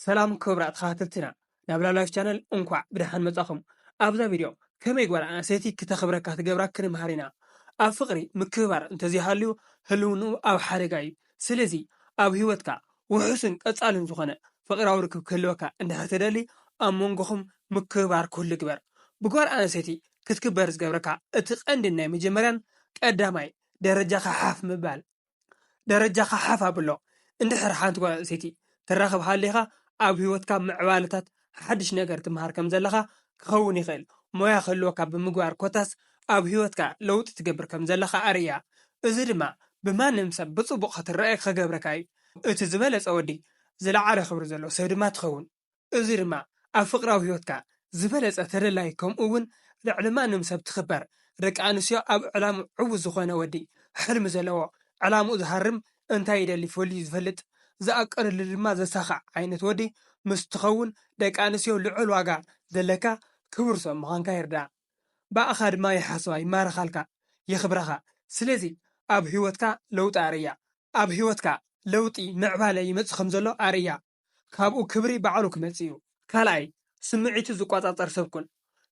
ሰላም ክብራት ተኸታተልትና ናብላ ላይፍ ቻነል እንኳዕ ብድሓን መጻኹም ኣብዛ ቪድዮ ከመይ ጓል ኣንስተይቲ ክተኽብረካ ትገብራ ክንምሃር ኢና ኣብ ፍቕሪ ምክብባር እንተዘይሃልዩ ህልውንኡ ኣብ ሓደጋ እዩ ስለዚ ኣብ ሂወትካ ውሑስን ቀጻልን ዝኾነ ፍቕራዊ ርክብ ክህልወካ እንድሕር ትደሊ ኣብ መንጎኹም ምክብባር ኩሉ ግበር ብጓል ኣንስተይቲ ክትክበር ዝገብረካ እቲ ቀንድን ናይ መጀመርያን ቀዳማይ ደረጃኻ ሓፍ ምባል ደረጃኻ ሓፍ ኣብሎ እንድሕር ሓንቲ ጓል ኣንስተይቲ ትራኸብ ሃሊኻ ኣብ ሂወትካ ምዕባለታት ሓድሽ ነገር ትምሃር ከም ዘለኻ ክኸውን ይኽእል ሞያ ክህልወካ ብምግባር ኮታስ ኣብ ሂወትካ ለውጢ ትገብር ከም ዘለኻ ኣርያ እዚ ድማ ብማንም ሰብ ብፅቡቕ ክትረአይ ክገብረካ እዩ እቲ ዝበለፀ ወዲ ዝለዓለ ክብሪ ዘለዎ ሰብ ድማ ትኸውን እዚ ድማ ኣብ ፍቕራዊ ሂወትካ ዝበለፀ ተደላይ ከምኡ እውን ልዕሊ ማንም ሰብ ትኽበር ደቂ ኣንስትዮ ኣብ ዕላሙ ዕዉት ዝኾነ ወዲ ሕልሚ ዘለዎ ዕላምኡ ዝሃርም እንታይ ይደሊ ፈልዩ ዝፈልጥ ዝኣቀረሉ ድማ ዘሳኻዕ ዓይነት ወዲ ምስ ትኸውን ደቂ ኣንስትዮ ልዑል ዋጋ ዘለካ ክቡር ሰብ ምዃንካ ይርዳእ ባእኻ ድማ ይሓስባ ይማረኻልካ የኽብረኻ ስለዚ ኣብ ሂወትካ ለውጢ ኣርያ ኣብ ሂወትካ ለውጢ ምዕባለ ይመጽእ ከም ዘሎ ኣርያ ካብኡ ክብሪ ባዕሉ ክመጽእ እዩ ካልኣይ ስምዒቱ ዝቆጻጸር ሰብ ኩን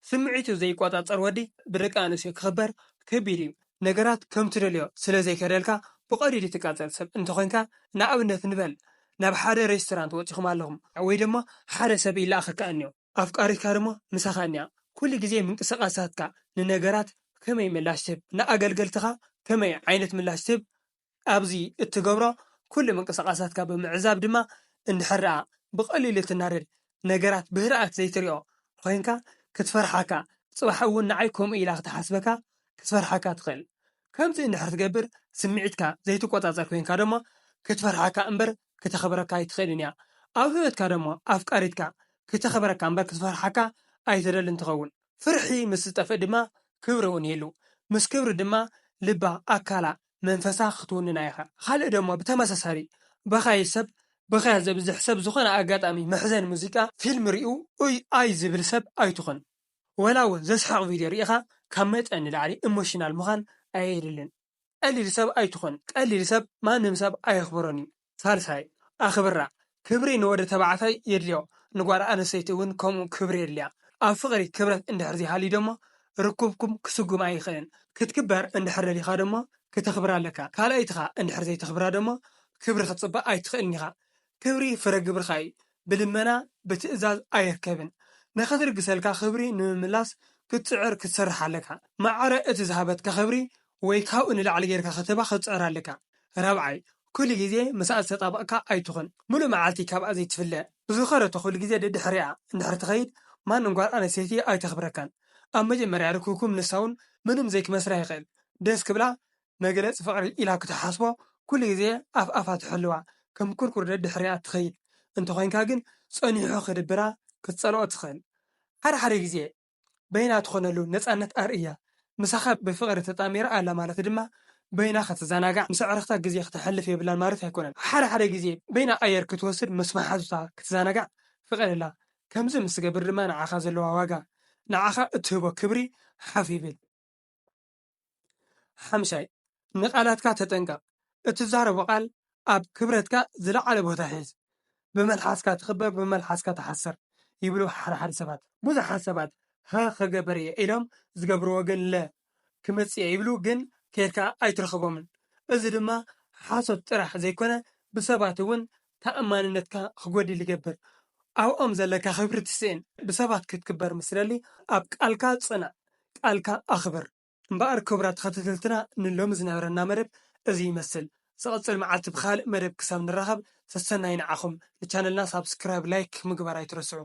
ስምዒቱ ዘይቆጻጸር ወዲ ብደቂ ኣንስትዮ ክኽበር ከቢድ እዩ ነገራት ከም ትደልዮ ስለዘይከደልካ ብቐሊሉ ትቃጸል ሰብ እንተኾይንካ ንኣብነት ንበል ናብ ሓደ ሬስቶራንት ወፂኹም ኣለኹም ወይ ድማ ሓደ ሰብ ይለኣኸካ እንዮ ኣፍቃሪትካ ድማ ምሳኻ እንያ ኩሉ ግዜ ምንቅስቓሳትካ ንነገራት ከመይ ምላሽ ትህብ ንኣገልገልትኻ ከመይ ዓይነት ምላሽ ትህብ ኣብዚ እትገብሮ ኩሉ ምንቅስቓሳትካ ብምዕዛብ ድማ እንድሕር ደኣ ብቐሊሉ ትናደድ ነገራት ብህድኣት ዘይትሪኦ ኮይንካ ክትፈርሓካ ጽባሕ እውን ንዓይ ከምኡ ኢላ ክትሓስበካ ክትፈርሓካ ትኽእል ከምዚ እንድሕር ትገብር ስምዒትካ ዘይትቆጻጸር ኮይንካ ድማ ክትፈርሓካ እምበር ክተኽብረካ ኣይትኽእልን እያ ኣብ ሂወትካ ድማ ኣፍቃሪትካ ክተኽብረካ እምበር ክትፈርሓካ ኣይትደልን ትኸውን ፍርሒ ምስ ዝጠፍእ ድማ ክብሪ እውን የሉ ምስ ክብሪ ድማ ልባ ኣካላ መንፈሳ ክትውንና ኢኻ ካልእ ደሞ ብተመሳሳሊ በኻይ ሰብ በኻያ ዘብዝሕ ሰብ ዝኾነ ኣጋጣሚ መሕዘን ሙዚቃ ፊልም ርኡ ኣይ ዝብል ሰብ ኣይትኹን ወላ እውን ዘስሐቕ ቪድዮ ርኢኻ ካብ መጠን ንላዕሊ ኢሞሽናል ምዃን ኣየድልን ቀሊል ሰብ ኣይትኹን ቀሊል ሰብ ማንም ሰብ ኣየኽብሮን እዩ ሳልሳይ ኣኽብራ ክብሪ ንወዲ ተባዕታይ የድልዮ ንጓል ኣንስተይቲ እውን ከምኡ ክብሪ የድልያ ኣብ ፍቕሪ ክብረት እንድሕር ዘይሃልዩ ደሞ ርክብኩም ክስጉም ኣይኽእልን ክትክበር እንድሕር ደሊኻ ደሞ ክተኽብራ ኣለካ ካልኣይትኻ እንድሕር ዘይተኽብራ ደሞ ክብሪ ክትጽባእ ኣይትኽእልን ኢኻ ክብሪ ፍረ ግብርኻ እዩ ብልመና ብትእዛዝ ኣይርከብን ንኽትርግሰልካ ክብሪ ንምምላስ ክትፅዕር ክትሰርሕ ኣለካ ማዕረ እቲ ዝሃበትካ ክብሪ ወይ ካብኡ ንላዕሊ ጌርካ ክትባ ክትፅዕር ኣለካ ራብዓይ ኩሉ ግዜ ምስኣ ዝተጣበቕካ ኣይትኹን ሙሉእ መዓልቲ ካብኣ ዘይትፍለአ ብዝኸረቶ ኩሉ ግዜ ደድሕሪኣ እንድሕር ትኸይድ ማንም ጓል ኣንስተይቲ ኣይተኽብረካን ኣብ መጀመርያ ርክብኩም ንሳውን ምንም ዘይክመስራ ይኽእል ደስ ክብላ መግለፂ ፍቕሪ ኢላ ክትሓስቦ ኩሉ ግዜ ኣፍ ኣፋ ትሕልዋ ከም ኩርኩር ደድሕሪኣ ትኸይድ እንተኾይንካ ግን ፀኒሑ ክድብራ ክትጸልኦ ትኽእል ሓደ ሓደ ግዜ በይና ትኾነሉ ነፃነት ኣርእያ ምሳኻ ብፍቕሪ ተጣሚራ ኣላ ማለት ድማ በይና ክትዘናጋዕ ምስ ኣዕርኽታ ግዜ ክትሕልፍ የብላን ማለት ኣይኮነን ሓደ ሓደ ግዜ በይና ኣየር ክትወስድ ምስ መሓዙታ ክትዘናጋዕ ፍቐደላ ከምዚ ምስ ትገብር ድማ ንዓኻ ዘለዋ ዋጋ ንዓኻ እትህቦ ክብሪ ሓፍ ይብል ሓምሻይ ንቓላትካ ተጠንቀቕ እትዛረቦ ቃል ኣብ ክብረትካ ዝለዓለ ቦታ ሒዝ ብመልሓስካ ትኽበር ብመልሓስካ ተሓስር ይብሉ ሓደ ሓደ ሰባት ብዙሓት ሰባት ክገበር እየ ኢሎም ዝገብርዎ ግን ለ ክመጽእ እየ ይብሉ ግን ከድካ ኣይትረኽቦምን እዚ ድማ ሓሶት ጥራሕ ዘይኮነ ብሰባት እውን ተኣማንነትካ ክጎድል ይገብር ኣብኦም ዘለካ ክብሪ ትስእን ብሰባት ክትክበር ምስ ትደሊ ኣብ ቃልካ ጽናዕ ቃልካ ኣኽብር እምበኣር ክቡራት ተኸታተልትና ንሎሚ ዝነበረና መደብ እዚ ይመስል ዝቕፅል መዓልቲ ብካልእ መደብ ክሳብ ንራኸብ ሰሰናይ ንዓኹም ንቻነልና ሳብስክራይብ ላይክ ምግባር ኣይትረስዑ